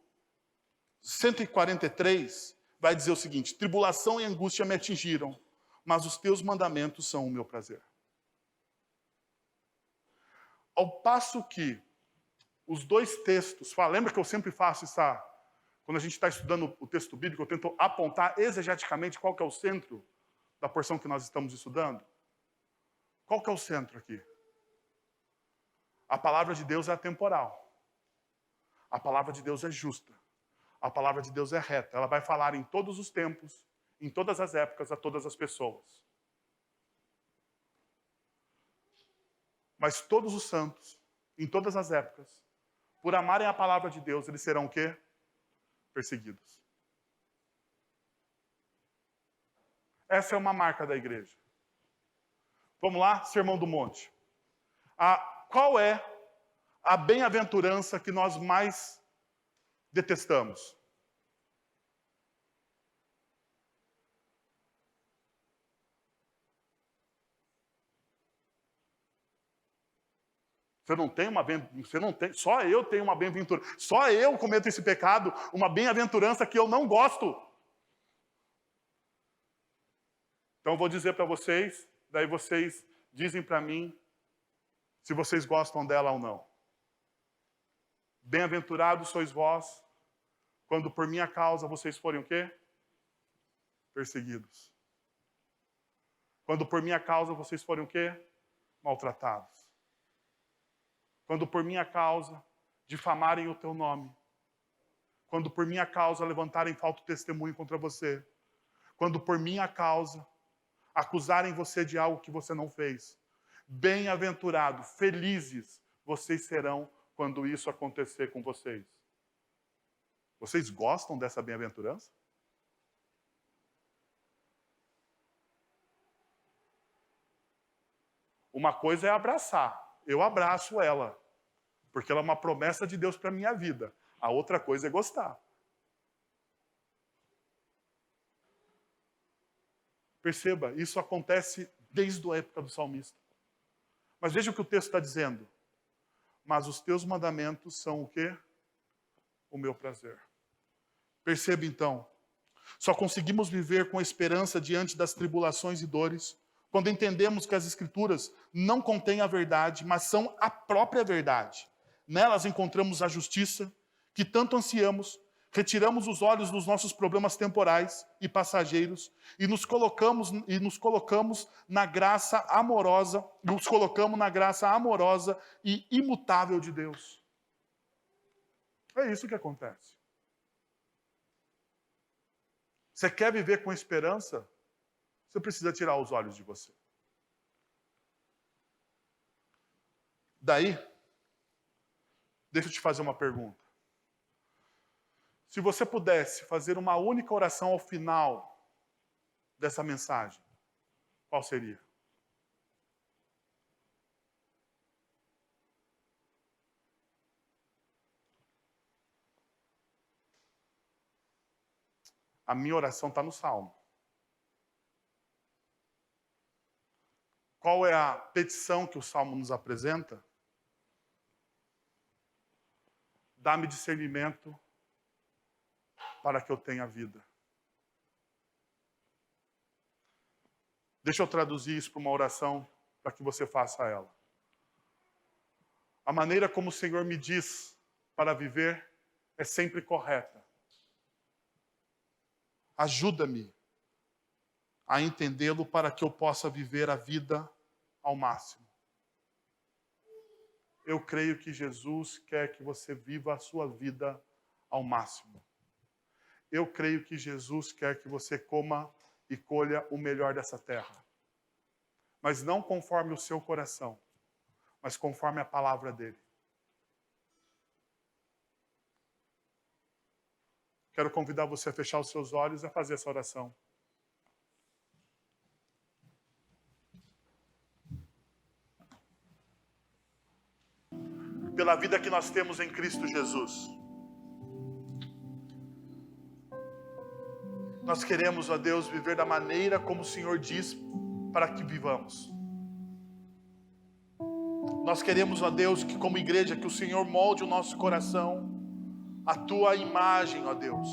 S1: 143, vai dizer o seguinte: tribulação e angústia me atingiram, mas os teus mandamentos são o meu prazer. Ao passo que os dois textos falam, lembra que eu sempre faço essa, quando a gente está estudando o texto bíblico, eu tento apontar exegeticamente qual que é o centro da porção que nós estamos estudando? Qual que é o centro aqui? A palavra de Deus é atemporal. A palavra de Deus é justa. A palavra de Deus é reta. Ela vai falar em todos os tempos, em todas as épocas, a todas as pessoas. Mas todos os santos, em todas as épocas, por amarem a palavra de Deus, eles serão o quê? Perseguidos. Essa é uma marca da igreja. Vamos lá, Sermão do Monte. Qual é a bem-aventurança que nós mais detestamos? Você não tem, só eu tenho uma bem-aventurança. Só eu cometo esse pecado, uma bem-aventurança que eu não gosto. Então eu vou dizer para vocês, daí vocês dizem para mim se vocês gostam dela ou não. Bem-aventurados sois vós, quando por minha causa vocês forem o quê? Perseguidos. Quando por minha causa vocês forem o quê? Maltratados. Quando por minha causa difamarem o teu nome. Quando por minha causa levantarem falso testemunho contra você. Quando por minha causa acusarem você de algo que você não fez. Bem-aventurado, felizes vocês serão quando isso acontecer com vocês. Vocês gostam dessa bem-aventurança? Uma coisa é abraçar. Eu abraço ela, porque ela é uma promessa de Deus para a minha vida. A outra coisa é gostar. Perceba, isso acontece desde a época do salmista. Mas veja o que o texto está dizendo. Mas os teus mandamentos são o quê? O meu prazer. Perceba então, só conseguimos viver com esperança diante das tribulações e dores quando entendemos que as Escrituras não contêm a verdade, mas são a própria verdade. Nelas encontramos a justiça que tanto ansiamos, retiramos os olhos dos nossos problemas temporais e passageiros e nos colocamos na graça amorosa, e imutável de Deus. É isso que acontece. Você quer viver com esperança? Você precisa tirar os olhos de você. Daí, deixa eu te fazer uma pergunta. Se você pudesse fazer uma única oração ao final dessa mensagem, qual seria? A minha oração está no Salmo. Qual é a petição que o Salmo nos apresenta? Dá-me discernimento para que eu tenha vida. Deixa eu traduzir isso para uma oração para que você faça ela. A maneira como o Senhor me diz para viver é sempre correta. Ajuda-me a entendê-lo para que eu possa viver a vida ao máximo. Eu creio que Jesus quer que você viva a sua vida ao máximo. Eu creio que Jesus quer que você coma e colha o melhor dessa terra. Mas não conforme o seu coração, mas conforme a palavra dele. Quero convidar você a fechar os seus olhos e a fazer essa oração. Pela vida que nós temos em Cristo Jesus. Nós queremos, ó Deus, viver da maneira como o Senhor diz para que vivamos. Nós queremos, ó Deus, que como igreja, que o Senhor molde o nosso coração a tua imagem, ó Deus,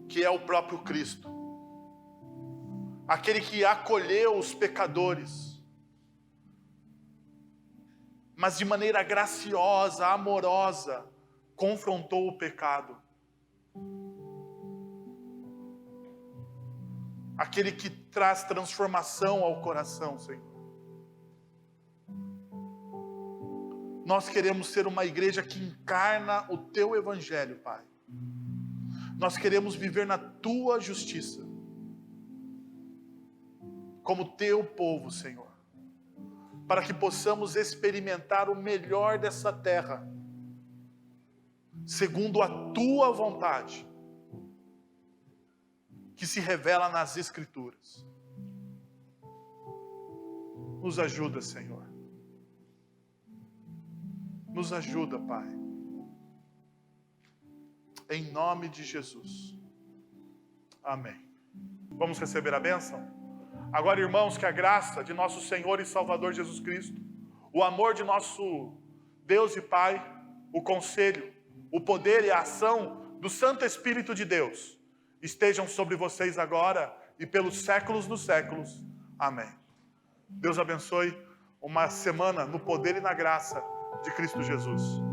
S1: que é o próprio Cristo, aquele que acolheu os pecadores, mas de maneira graciosa, amorosa, confrontou o pecado. Aquele que traz transformação ao coração, Senhor. Nós queremos ser uma igreja que encarna o teu evangelho, Pai. Nós queremos viver na tua justiça, como teu povo, Senhor, para que possamos experimentar o melhor dessa terra, segundo a tua vontade, que se revela nas Escrituras. Nos ajuda, Senhor. Nos ajuda, Pai. Em nome de Jesus. Amém. Vamos receber a bênção? Agora, irmãos, que a graça de nosso Senhor e Salvador Jesus Cristo, o amor de nosso Deus e Pai, o conselho, o poder e a ação do Santo Espírito de Deus estejam sobre vocês agora e pelos séculos dos séculos. Amém. Deus abençoe uma semana no poder e na graça de Cristo Jesus.